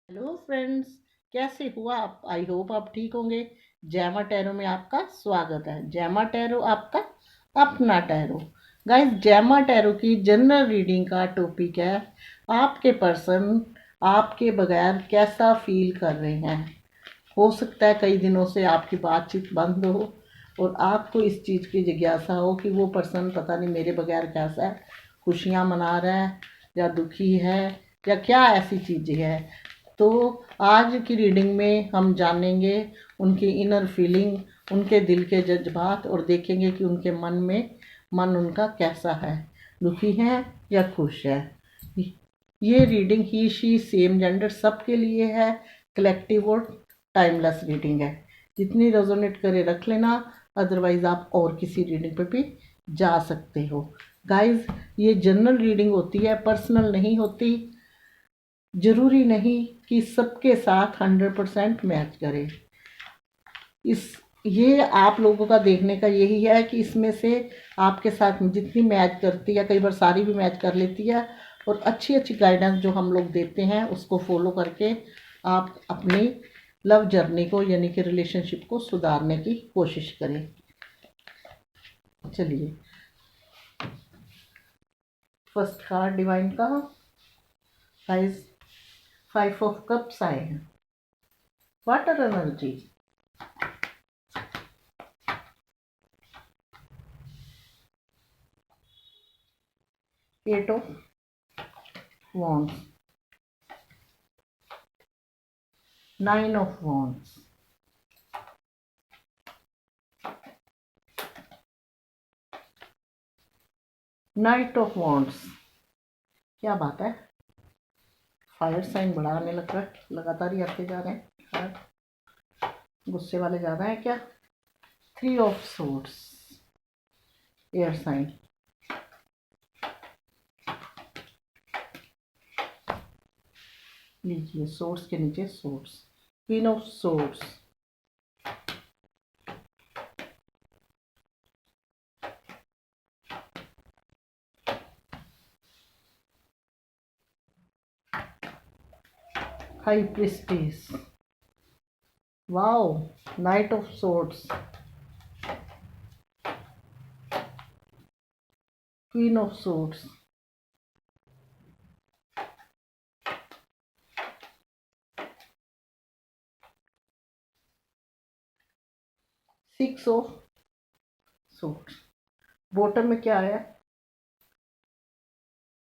Hello friends, कैसे हुआ आप? आई होप आप ठीक होंगे। जैमा टैरो में आपका स्वागत है। जैमा टैरो आपका अपना टैरो। गाइस, जैमा टैरो की जनरल रीडिंग का टॉपिक है आपके पर्सन आपके बगैर कैसा फील कर रहे हैं। हो सकता है कई दिनों से आपकी बातचीत बंद हो और आपको इस चीज़ की जिज्ञासा हो कि वो पर्सन पता नहीं मेरे बगैर कैसा है, खुशियाँ मना रहा है या दुखी है या क्या ऐसी चीज़ें है। तो आज की रीडिंग में हम जानेंगे उनकी इनर फीलिंग, उनके दिल के जज्बात और देखेंगे कि उनके मन उनका कैसा है, दुखी है या खुश है। ये reading he she same gender सबके लिए है, कलेक्टिव और टाइमलेस रीडिंग है। जितनी रेजोनेट करे रख लेना, अदरवाइज आप और किसी रीडिंग पे भी जा सकते हो। गाइस, ये जनरल रीडिंग होती है, पर्सनल नहीं होती। जरूरी नहीं कि सबके साथ 100% मैच करे। इस ये आप लोगों का देखने का यही है कि इसमें से आपके साथ जितनी मैच करती है, कई बार सारी भी मैच कर लेती है, और अच्छी अच्छी गाइडेंस जो हम लोग देते हैं उसको फॉलो करके आप अपनी लव जर्नी को यानी कि रिलेशनशिप को सुधारने की कोशिश करें। चलिए, फर्स्ट कार्ड डिवाइन का गाइस 5 ऑफ कप्स आए हैं। Water energy, 8 of wands, 9 of wands, night of wands। क्या बात है, फायर साइन बड़ा आने लग रहा है, लगातार ही आते जा रहे हैं। गुस्से वाले ज़्यादा हैं क्या? 3 ऑफ swords, एयर साइन। लीजिए, सोर्स के नीचे source, queen of source, high priestess, wow, night of source, queen of source, 6 of source. Bottom में क्या आया?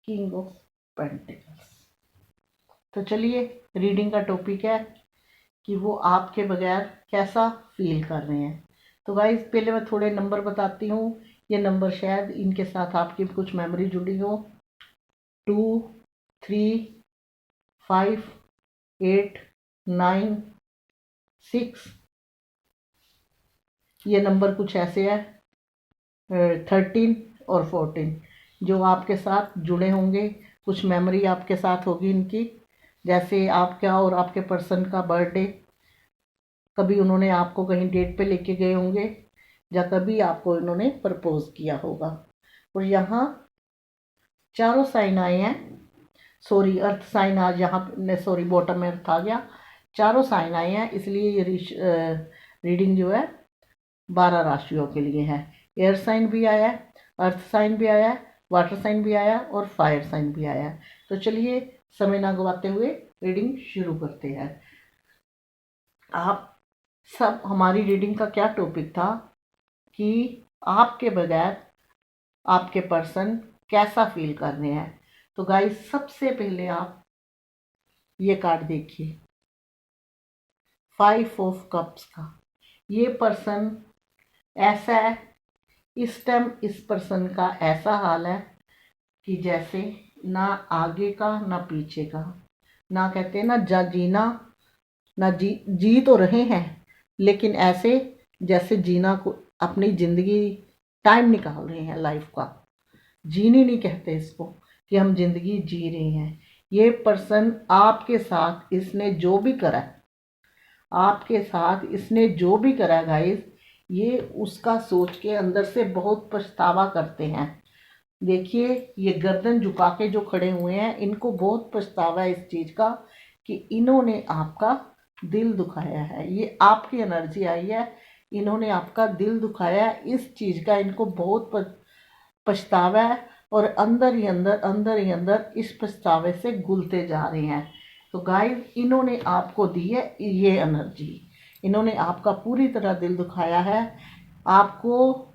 King of pentacles. तो चलिए, रीडिंग का टॉपिक है कि वो आपके बगैर कैसा फील कर रहे हैं। तो गाइस, पहले मैं थोड़े नंबर बताती हूँ। ये नंबर शायद इनके साथ आपकी कुछ मेमोरी जुड़ी हो। 2, 3, 5, 8, 9, 6। ये नंबर कुछ ऐसे है, 13 और 14, जो आपके साथ जुड़े होंगे। कुछ मेमोरी आपके साथ होगी इनकी, जैसे आपका और आपके पर्सन का बर्थडे, कभी उन्होंने आपको कहीं डेट पे लेके गए होंगे या कभी आपको इन्होंने प्रपोज किया होगा। और यहाँ चारों साइन आए हैं। सॉरी, अर्थ साइन आज यहाँ, सॉरी, बॉटम में अर्थ आ गया। चारों साइन आए हैं, इसलिए ये रीडिंग जो है 12 राशियों के लिए है। एयर साइन भी आया है, अर्थ साइन भी आया है, वाटर साइन भी आया और फायर साइन भी आया है। तो चलिए, समय ना गवाते हुए रीडिंग शुरू करते हैं। आप सब, हमारी रीडिंग का क्या टॉपिक था कि आपके बगैर आपके पर्सन कैसा फील कर रहे हैं। तो गाइस, सबसे पहले आप ये कार्ड देखिए, 5 ऑफ कप्स का। ये पर्सन ऐसा है, इस टाइम इस पर्सन का ऐसा हाल है कि जैसे ना आगे का ना पीछे का, ना कहते ना जा जीना ना जी तो रहे हैं, लेकिन ऐसे जैसे जीना को अपनी ज़िंदगी टाइम निकाल रहे हैं। लाइफ का जीनी नहीं कहते इसको, कि हम जिंदगी जी रहे हैं। ये पर्सन आपके साथ इसने जो भी करा है, आपके साथ इसने जो भी करा है गाइस, ये उसका सोच के अंदर से बहुत पछतावा करते हैं। देखिए, ये गर्दन झुका के जो खड़े हुए हैं, इनको बहुत पछतावा है इस चीज़ का कि इन्होंने आपका दिल दुखाया है, ये आपकी एनर्जी आई है, इन्होंने आपका दिल दुखाया है, इस चीज़ का इनको बहुत पछतावा है और अंदर ही अंदर इस पछतावे से घुलते जा रहे हैं। तो गाइस, इन्होंने आपको दी है ये एनर्जी, इन्होंने आपका पूरी तरह दिल दुखाया है, आपको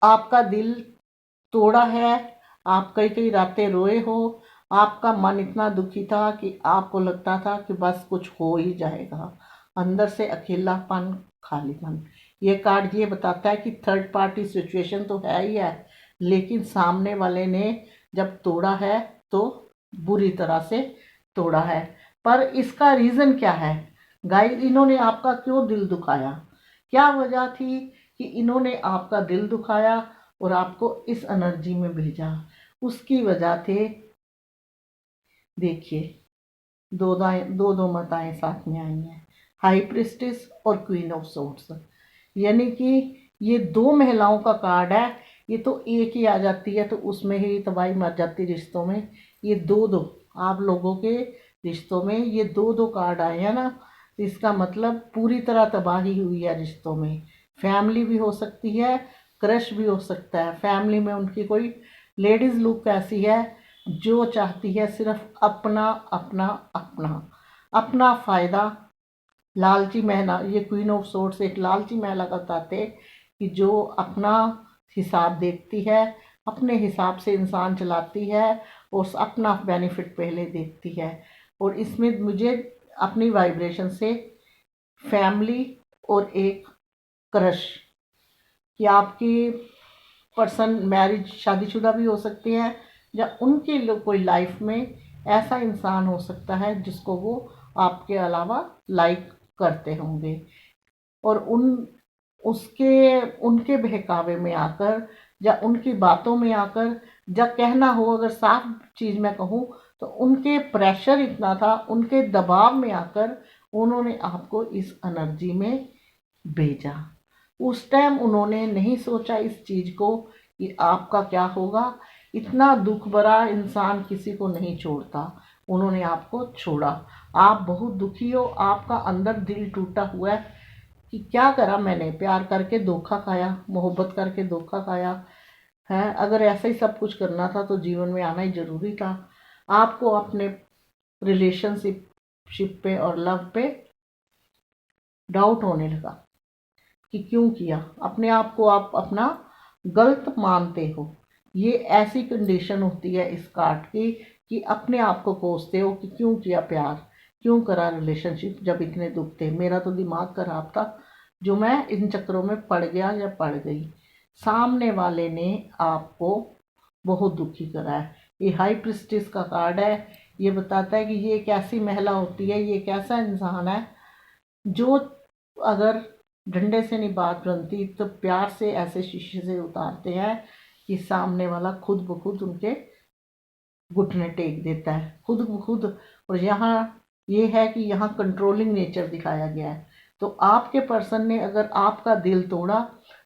आपका दिल तोड़ा है, आप कई कई रातें रोए हो, आपका मन इतना दुखी था कि आपको लगता था कि बस कुछ हो ही जाएगा, अंदर से अकेलापन, खालीपन। ये कार्ड ये बताता है कि थर्ड पार्टी सिचुएशन तो है ही है, लेकिन सामने वाले ने जब तोड़ा है तो बुरी तरह से तोड़ा है। पर इसका रीज़न क्या है गाइस, इन्होंने आपका क्यों दिल दुखाया, क्या वजह थी कि इन्होंने आपका दिल दुखाया और आपको इस एनर्जी में भेजा? उसकी वजह थे, देखिए, दो माताएं साथ में आई हैं, हाई प्रिस्टेस और क्वीन ऑफ सोर्ड्स। यानी कि ये दो महिलाओं का कार्ड है, ये तो एक ही आ जाती है तो उसमें ही तबाही मच जाती रिश्तों में। ये दो दो आप लोगों के रिश्तों में ये दो दो कार्ड आए हैं ना, तो इसका मतलब पूरी तरह तबाही हुई है रिश्तों में। फैमिली भी हो सकती है, क्रश भी हो सकता है। फैमिली में उनकी कोई लेडीज लुक ऐसी है जो चाहती है सिर्फ अपना अपना अपना अपना फ़ायदा। लालची महिला, ये क्वीन ऑफ सोर्ड्स एक लालची महिला का बताते कि जो अपना हिसाब देखती है, अपने हिसाब से इंसान चलाती है और अपना बेनिफिट पहले देखती है। और इसमें मुझे अपनी वाइब्रेशन से फैमिली और एक क्रश, कि आपकी पर्सन मैरिज शादीशुदा भी हो सकती है, या उनके कोई लाइफ में ऐसा इंसान हो सकता है जिसको वो आपके अलावा लाइक करते होंगे, और उनके बहकावे में आकर या उनकी बातों में आकर, या कहना हो अगर साफ चीज़ मैं कहूँ तो उनके प्रेशर इतना था, उनके दबाव में आकर उन्होंने आपको इस एनर्जी में भेजा। उस टाइम उन्होंने नहीं सोचा इस चीज़ को कि आपका क्या होगा। इतना दुख भरा इंसान किसी को नहीं छोड़ता, उन्होंने आपको छोड़ा। आप बहुत दुखी हो, आपका अंदर दिल टूटा हुआ है कि क्या करा मैंने, प्यार करके धोखा खाया, मोहब्बत करके धोखा खाया है। अगर ऐसा ही सब कुछ करना था तो जीवन में आना ही ज़रूरी था। आपको अपने रिलेशनशिप पे और लव पे डाउट होने लगा कि क्यों किया, अपने आप को आप अपना गलत मानते हो। ये ऐसी कंडीशन होती है इस कार्ड की कि अपने आप को कोसते हो कि क्यों किया प्यार, क्यों करा रिलेशनशिप जब इतने दुख थे, मेरा तो दिमाग खराब था जो मैं इन चक्करों में पड़ गया या पड़ गई। सामने वाले ने आपको बहुत दुखी करा है। ये हाई प्रिस्टिस का कार्ड है, ये बताता है कि ये एक ऐसी महिला होती है, ये एक ऐसा इंसान है जो अगर डंडे से नहीं बात बनती तो प्यार से ऐसे शीशे से उतारते हैं कि सामने वाला खुद ब खुद उनके घुटने टेक देता है, खुद ब खुद। और यहाँ ये है कि यहाँ कंट्रोलिंग नेचर दिखाया गया है। तो आपके पर्सन ने अगर आपका दिल तोड़ा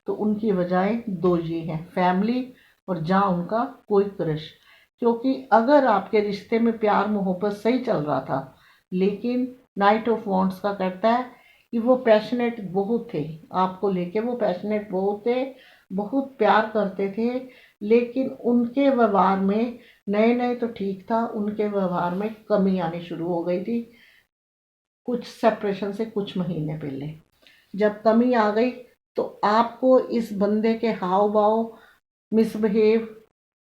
तो उनकी वजह दो ये हैं, फैमिली और जहाँ उनका कोई क्रश। क्योंकि अगर आपके रिश्ते में प्यार मोहब्बत सही चल रहा था, लेकिन नाइट ऑफ वॉन्ड्स का कहता है कि वो पैशनेट बहुत थे आपको लेके, वो पैशनेट बहुत थे, बहुत प्यार करते थे, लेकिन उनके व्यवहार में नए नए तो ठीक था, उनके व्यवहार में कमी आनी शुरू हो गई थी कुछ सेपरेशन से कुछ महीने पहले। जब कमी आ गई तो आपको इस बंदे के हाव भाव, मिसबिहेव,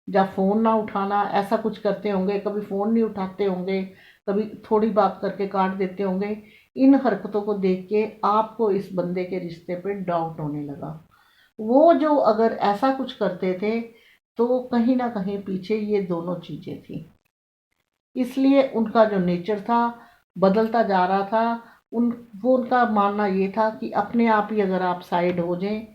या फ़ोन ना उठाना, ऐसा कुछ करते होंगे, कभी फ़ोन नहीं उठाते होंगे, कभी थोड़ी बात करके काट देते होंगे। इन हरकतों को देख के आपको इस बंदे के रिश्ते पे डाउट होने लगा। वो जो अगर ऐसा कुछ करते थे तो कहीं ना कहीं पीछे ये दोनों चीज़ें थी, इसलिए उनका जो नेचर था बदलता जा रहा था। वो उनका मानना ये था कि अपने आप ही अगर आप साइड हो जाएं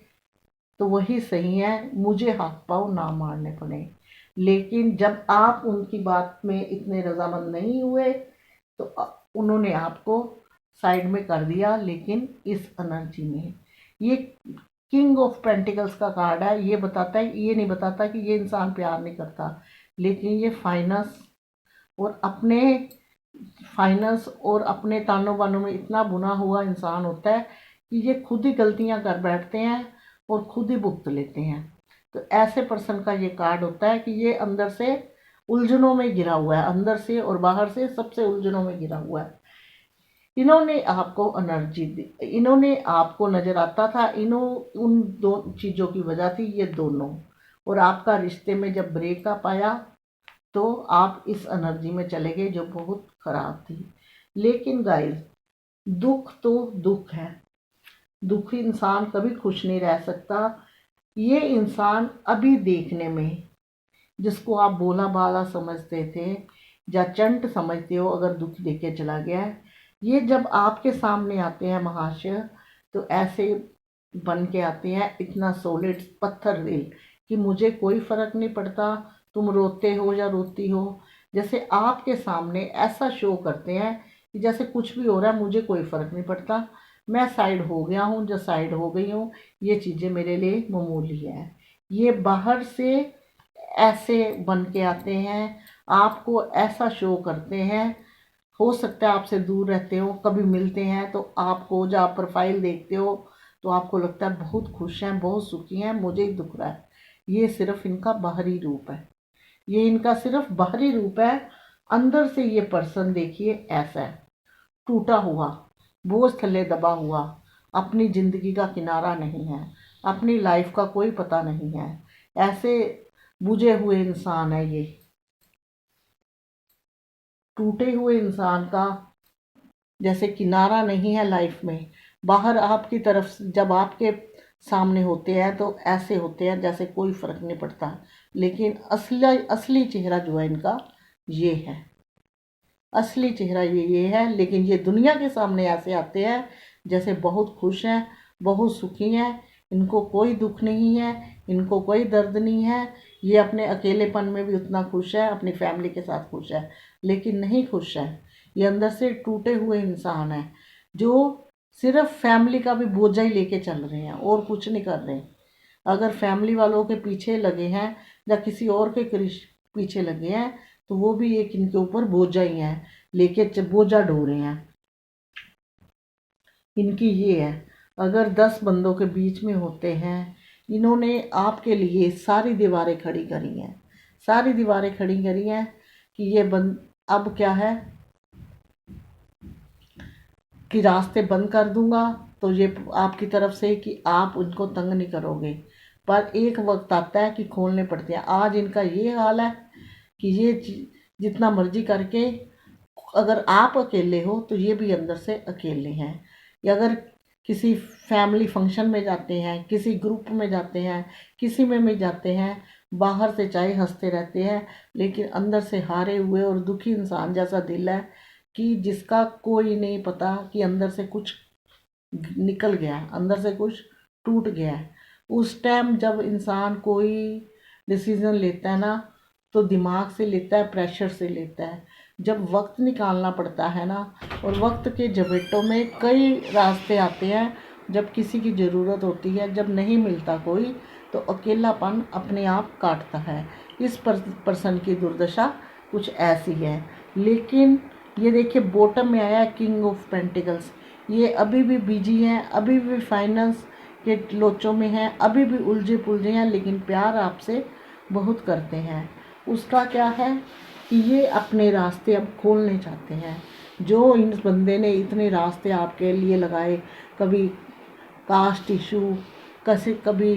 तो वही सही है, मुझे हाथ पाँव ना मारने पड़े। लेकिन जब आप उनकी बात में इतने रजामंद नहीं हुए तो उन्होंने आपको साइड में कर दिया। लेकिन इस एनर्जी में ये किंग ऑफ पेंटिकल्स का कार्ड है, ये बताता है, ये नहीं बताता कि ये इंसान प्यार नहीं करता, लेकिन ये फाइनेंस और अपने फाइनेंस और अपने तानों बानों में इतना बुना हुआ इंसान होता है कि ये खुद ही गलतियां कर बैठते हैं और खुद ही भुगत लेते हैं। तो ऐसे पर्सन का ये कार्ड होता है कि ये अंदर से उलझनों में घिरा हुआ है, अंदर से और बाहर से सबसे उलझनों में घिरा हुआ है। इन्होंने आपको एनर्जी दी, इन्होंने आपको नजर आता था, उन दो चीज़ों की वजह थी ये दोनों। और आपका रिश्ते में जब ब्रेकअप आया तो आप इस एनर्जी में चले गए जो बहुत खराब थी। लेकिन गाइस, दुख तो दुख है, दुखी इंसान कभी खुश नहीं रह सकता। ये इंसान अभी देखने में, जिसको आप भोला भाला समझते थे या चंट समझते हो, अगर दुख देके चला गया है, ये जब आपके सामने आते हैं महाशय, तो ऐसे बन के आते हैं, इतना सॉलिड पत्थर दिल कि मुझे कोई फर्क नहीं पड़ता तुम रोते हो या रोती हो। जैसे आपके सामने ऐसा शो करते हैं कि जैसे कुछ भी हो रहा है मुझे कोई फर्क नहीं पड़ता, मैं साइड हो गया हूँ, जो साइड हो गई हूँ, ये चीज़ें मेरे लिए मामूली है। ये बाहर से ऐसे बन के आते हैं, आपको ऐसा शो करते हैं। हो सकता है आपसे दूर रहते हो, कभी मिलते हैं तो आपको, जब आप प्रोफाइल देखते हो तो आपको लगता है बहुत खुश हैं, बहुत सुखी हैं, मुझे ही दुख रहा है। ये सिर्फ इनका बाहरी रूप है, ये इनका सिर्फ बाहरी रूप है। अंदर से ये पर्सन देखिए ऐसा है, टूटा हुआ, बोझ थल्ले दबा हुआ, अपनी ज़िंदगी का किनारा नहीं है, अपनी लाइफ का कोई पता नहीं है, ऐसे बुझे हुए इंसान है ये। टूटे हुए इंसान का जैसे किनारा नहीं है लाइफ में। बाहर आपकी तरफ से जब आपके सामने होते हैं तो ऐसे होते हैं जैसे कोई फर्क नहीं पड़ता, लेकिन असली असली चेहरा जो है इनका ये है, असली चेहरा ये है। लेकिन ये दुनिया के सामने ऐसे आते हैं जैसे बहुत खुश हैं, बहुत सुखी हैं, इनको कोई दुख नहीं है, इनको कोई दर्द नहीं है। ये अपने अकेलेपन में भी उतना खुश है, अपनी फैमिली के साथ खुश है, लेकिन नहीं खुश है। ये अंदर से टूटे हुए इंसान है जो सिर्फ फैमिली का भी बोझा ही लेके चल रहे हैं और कुछ नहीं कर रहे। अगर फैमिली वालों के पीछे लगे हैं या किसी और के पीछे लगे हैं तो वो भी एक इनके ऊपर बोझा ही है, लेके बोझा ढो रहे हैं। इनकी ये है, अगर 10 बंदों के बीच में होते हैं, इन्होंने आपके लिए सारी दीवारें खड़ी करी हैं, सारी दीवारें खड़ी करी हैं कि ये बंद अब क्या है कि रास्ते बंद कर दूंगा तो ये आपकी तरफ से कि आप उनको तंग नहीं करोगे। पर एक वक्त आता है कि खोलने पड़ते हैं। आज इनका ये हाल है कि ये जितना मर्जी करके, अगर आप अकेले हो तो ये भी अंदर से अकेले हैं। या अगर किसी फैमिली फंक्शन में जाते हैं, किसी ग्रुप में जाते हैं, किसी में भी जाते हैं, बाहर से चाहे हंसते रहते हैं, लेकिन अंदर से हारे हुए और दुखी इंसान जैसा दिल है कि जिसका कोई नहीं पता कि अंदर से कुछ निकल गया है, अंदर से कुछ टूट गया है। उस टाइम जब इंसान कोई डिसीजन लेता है ना, तो दिमाग से लेता है, प्रेशर से लेता है। जब वक्त निकालना पड़ता है ना, और वक्त के झपेटों में कई रास्ते आते हैं, जब किसी की ज़रूरत होती है, जब नहीं मिलता कोई, तो अकेलापन अपने आप काटता है। इस पर्सन की दुर्दशा कुछ ऐसी है। लेकिन ये देखिए बॉटम में आया किंग ऑफ पेंटिकल्स, ये अभी भी बिजी हैं, अभी भी फाइनेंस के लोचों में हैं, अभी भी उलझे पुलझे हैं, लेकिन प्यार आपसे बहुत करते हैं। उसका क्या है कि ये अपने रास्ते अब खोलने चाहते हैं। जो इन बंदे ने इतने रास्ते आपके लिए लगाए, कभी कास्ट इशू, कभी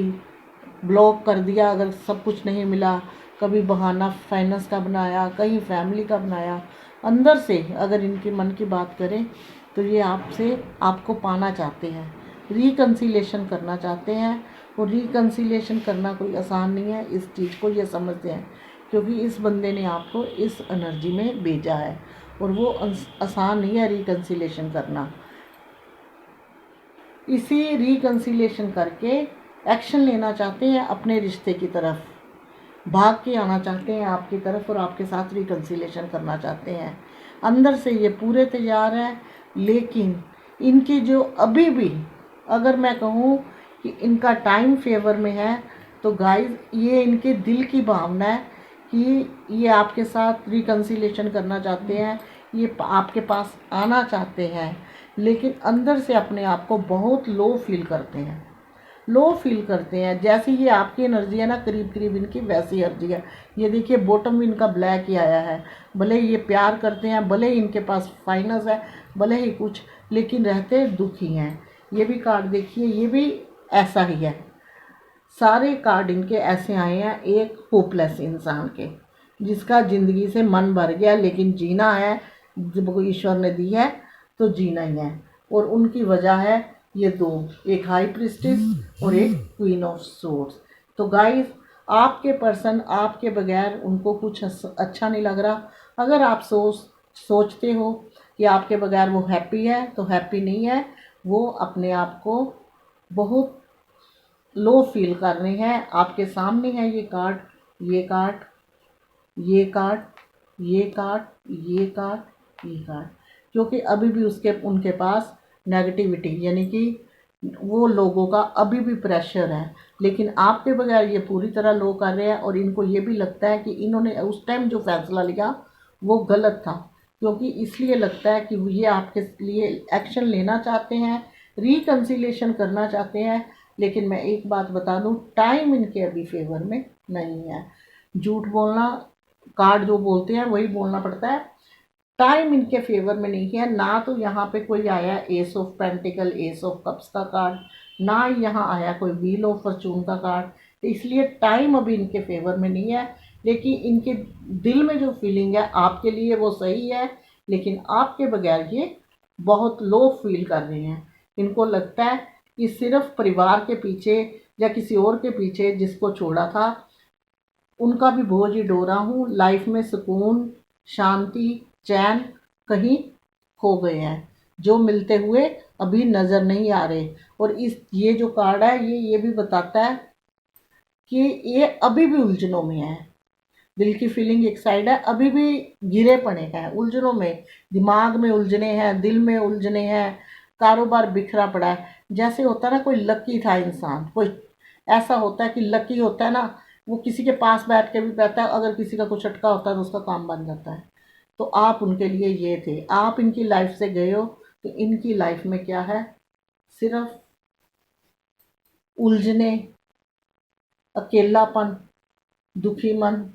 ब्लॉक कर दिया अगर सब कुछ नहीं मिला, कभी बहाना फाइनेंस का बनाया, कहीं फैमिली का बनाया, अंदर से अगर इनके मन की बात करें तो ये आपको पाना चाहते हैं, रिकन्सिलेशन करना चाहते हैं। और रिकन्सिलेशन करना कोई आसान नहीं है, इस चीज़ को ये समझते हैं, क्योंकि इस बंदे ने आपको इस एनर्जी में भेजा है और वो आसान नहीं है रिकन्सिलेशन करना। इसी रिकन्सिलेशन करके एक्शन लेना चाहते हैं, अपने रिश्ते की तरफ भाग के आना चाहते हैं आपकी तरफ, और आपके साथ रिकन्सिलेशन करना चाहते हैं। अंदर से ये पूरे तैयार हैं, लेकिन इनकी जो अभी भी, अगर मैं कहूँ कि इनका टाइम फेवर में है, तो गाइस ये इनके दिल की भावना है कि ये आपके साथ रिकन्सिलेशन करना चाहते हैं, ये आपके पास आना चाहते हैं, लेकिन अंदर से अपने आप को बहुत लो फील करते हैं, लो फील करते हैं। जैसी ये आपकी एनर्जी है ना, करीब करीब इनकी वैसी एनर्जी है। ये देखिए बॉटम भी इनका ब्लैक ही आया है। भले ये प्यार करते हैं, भले ही इनके पास फाइनेंस है, भले ही कुछ, लेकिन रहते दुखी हैं। ये भी कार्ड देखिए, ये भी ऐसा ही है। सारे कार्ड इनके ऐसे आए हैं, एक होपलेस इंसान के, जिसका ज़िंदगी से मन भर गया, लेकिन जीना है, जब ईश्वर ने दी है तो जीना ही है। और उनकी वजह है ये दो, एक हाई प्रिस्टेस और एक क्वीन ऑफ सोर्ड्स। तो गाइस, आपके पर्सन आपके बगैर उनको कुछ अच्छा नहीं लग रहा। अगर आप सोचते हो कि आपके बगैर वो हैप्पी है, तो हैप्पी नहीं है। वो अपने आप को बहुत लो फील कर रहे हैं। आपके सामने है ये कार्ड, ये कार्ड, ये कार्ड, ये कार्ड, ये कार्ड, ये कार्ड, क्योंकि अभी भी उनके पास नेगेटिविटी, यानी कि वो लोगों का अभी भी प्रेशर है। लेकिन आपके बगैर ये पूरी तरह लो कर रहे हैं, और इनको ये भी लगता है कि इन्होंने उस टाइम जो फैसला लिया वो गलत था, क्योंकि इसलिए लगता है कि ये आपके लिए एक्शन लेना चाहते हैं, रिकन्सिलेशन करना चाहते हैं। लेकिन मैं एक बात बता दूं, टाइम इनके अभी फेवर में नहीं है। झूठ बोलना, कार्ड जो बोलते हैं वही बोलना पड़ता है। टाइम इनके फेवर में नहीं है। ना तो यहाँ पे कोई आया S of pentacle, S of cups का कार्ड, ना ही यहाँ आया कोई व्हील ऑफ फॉर्चून का कार्ड। तो इसलिए टाइम अभी इनके फेवर में नहीं है। लेकिन इनके दिल में जो फीलिंग है आपके लिए वो सही है, लेकिन आपके बगैर ये बहुत लो फील कर रहे हैं। इनको लगता है कि सिर्फ परिवार के पीछे या किसी और के पीछे जिसको छोड़ा था, उनका भी बोझ ही ढो रहा हूँ। लाइफ में सुकून, शांति, चैन कहीं खो गए हैं, जो मिलते हुए अभी नज़र नहीं आ रहे। और ये जो कार्ड है ये भी बताता है कि ये अभी भी उलझनों में है। दिल की फीलिंग एक साइड है, अभी भी गिरे पड़े हैं उलझनों में, दिमाग में उलझने हैं, दिल में उलझने हैं, कारोबार बिखरा पड़ा है। जैसे होता है ना, कोई लकी था इंसान, कोई ऐसा होता है कि लकी होता है ना, वो किसी के पास बैठ के भी कहता है, अगर किसी का कुछ अटका होता है तो उसका काम बन जाता है। तो आप उनके लिए ये थे। आप इनकी लाइफ से गए हो, तो इनकी लाइफ में क्या है, सिर्फ उलझने, अकेलापन, दुखी मन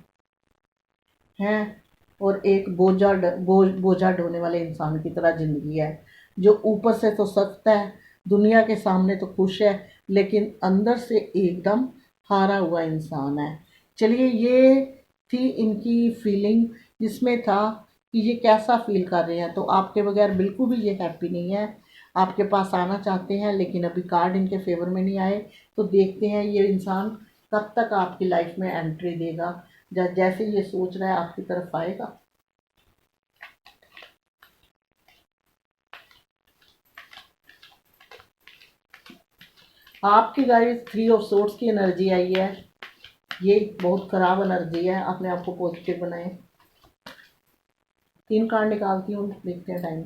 है, और एक बोझा ढोने वाले इंसान की तरह ज़िंदगी है, जो ऊपर से तो सख्त है, दुनिया के सामने तो खुश है, लेकिन अंदर से एकदम हारा हुआ इंसान है। चलिए, ये थी इनकी फीलिंग, जिसमें था कि ये कैसा फील कर रहे हैं। तो आपके बगैर बिल्कुल भी ये हैप्पी नहीं है। आपके पास आना चाहते हैं, लेकिन अभी कार्ड इनके फेवर में नहीं आए। तो देखते हैं ये इंसान कब तक आपकी लाइफ में एंट्री देगा। जैसे ये सोच रहा है आपकी तरफ आएगा। आपकी गाइस 3 ऑफ सोर्ड्स की एनर्जी आई है। ये बहुत खराब एनर्जी है, अपने आप को पॉजिटिव बनाएं। 3 कार्ड निकालती हूँ, देखते हैं टाइम।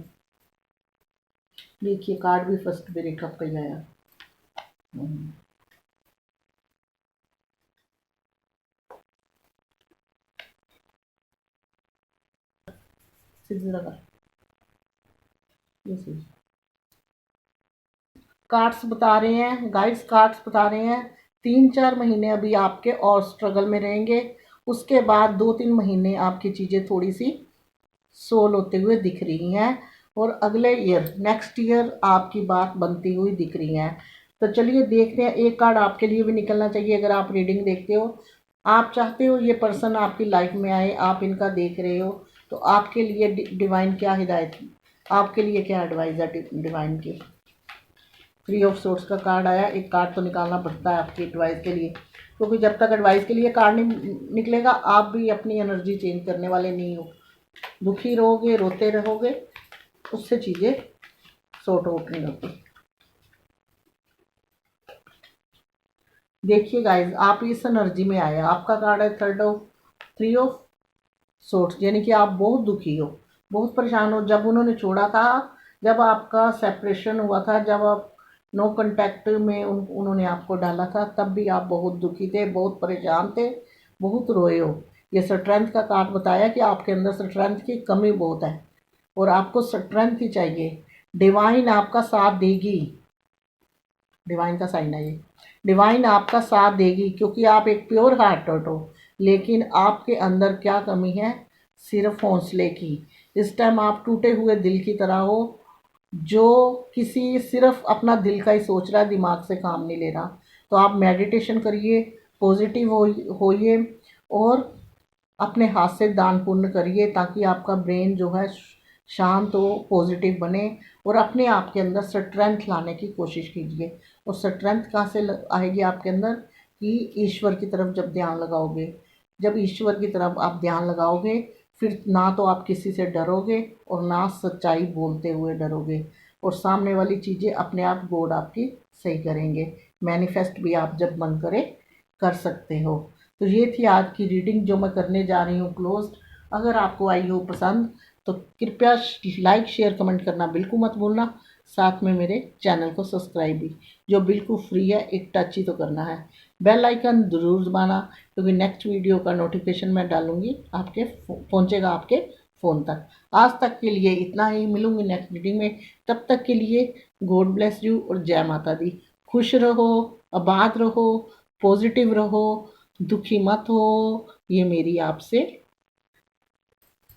देखिए, कार्ड भी फर्स्ट ब्रेकअप का ही आया। सीधी लगा, ये कार्ड्स बता रहे हैं, गाइड्स कार्ड्स बता रहे हैं 3-4 महीने अभी आपके और स्ट्रगल में रहेंगे। उसके बाद 2-3 महीने आपकी चीज़ें थोड़ी सी सोल होते हुए दिख रही हैं, और अगले ईयर, नेक्स्ट ईयर आपकी बात बनती हुई दिख रही है। तो चलिए देखते हैं, एक कार्ड आपके लिए भी निकलना चाहिए। अगर आप रीडिंग देखते हो, आप चाहते हो ये पर्सन आपकी लाइफ में आए, आप इनका देख रहे हो, तो आपके लिए डिवाइन क्या हिदायत, आपके लिए क्या एडवाइस है डिवाइन की। 3 ऑफ सोर्ड्स का कार्ड आया। एक कार्ड तो निकालना पड़ता है आपकी एडवाइस के लिए, क्योंकि जब तक एडवाइस के लिए कार्ड नहीं निकलेगा, आप भी अपनी एनर्जी चेंज करने वाले नहीं हो। दुखी रहोगे, रोते रहोगे, उससे चीज़ें सॉर्ट आउट नहीं होती। देखिए गाइज, आप इस एनर्जी में आए, आपका कार्ड है 3 ऑफ सोर्ड्स, यानी कि आप बहुत दुखी हो, बहुत परेशान हो। जब उन्होंने छोड़ा था, जब आपका सेपरेशन हुआ था, जब आप नो कांटेक्ट में उन्होंने आपको डाला था, तब भी आप बहुत दुखी थे, बहुत परेशान थे, बहुत रोए हो। ये स्ट्रेंथ का कार्ड बताया कि आपके अंदर स्ट्रेंथ की कमी बहुत है। और आपको स्ट्रेंथ ही चाहिए। डिवाइन आपका साथ देगी, डिवाइन का साइन है ये। डिवाइन आपका साथ देगी क्योंकि आप एक प्योर हार्टेड हो। लेकिन आपके अंदर क्या कमी है? सिर्फ हौसले की। इस टाइम आप टूटे हुए दिल की तरह हो, जो किसी सिर्फ अपना दिल का ही सोच रहा है, दिमाग से काम नहीं ले रहा। तो आप मेडिटेशन करिए, पॉजिटिव होइए और अपने हाथ से दान पुण्य करिए ताकि आपका ब्रेन जो है शांत हो, पॉजिटिव बने। और अपने आप के अंदर स्ट्रेंथ लाने की कोशिश कीजिए। और स्ट्रेंथ कहाँ से आएगी आपके अंदर? कि ईश्वर की तरफ जब ध्यान लगाओगे, जब ईश्वर की तरफ आप ध्यान लगाओगे, फिर ना तो आप किसी से डरोगे और ना सच्चाई बोलते हुए डरोगे। और सामने वाली चीज़ें अपने आप गॉड आपकी सही करेंगे। मैनिफेस्ट भी आप जब मन करे कर सकते हो। तो ये थी आज की रीडिंग जो मैं करने जा रही हूँ क्लोज्ड। अगर आपको आई हो पसंद तो कृपया लाइक शेयर कमेंट करना बिल्कुल मत भूलना। साथ में मेरे चैनल को सब्सक्राइब भी, जो बिल्कुल फ्री है, एक टच ही तो करना है। बेल आइकन ज़रूर दबाना क्योंकि नेक्स्ट वीडियो का नोटिफिकेशन मैं डालूंगी, आपके पहुंचेगा आपके फ़ोन तक। आज तक के लिए इतना ही, मिलूंगी नेक्स्ट रीडिंग में। तब तक के लिए गॉड ब्लेस यू और जय माता दी। खुश रहो, आबाद रहो, पॉजिटिव रहो, दुखी मत हो। ये मेरी आपसे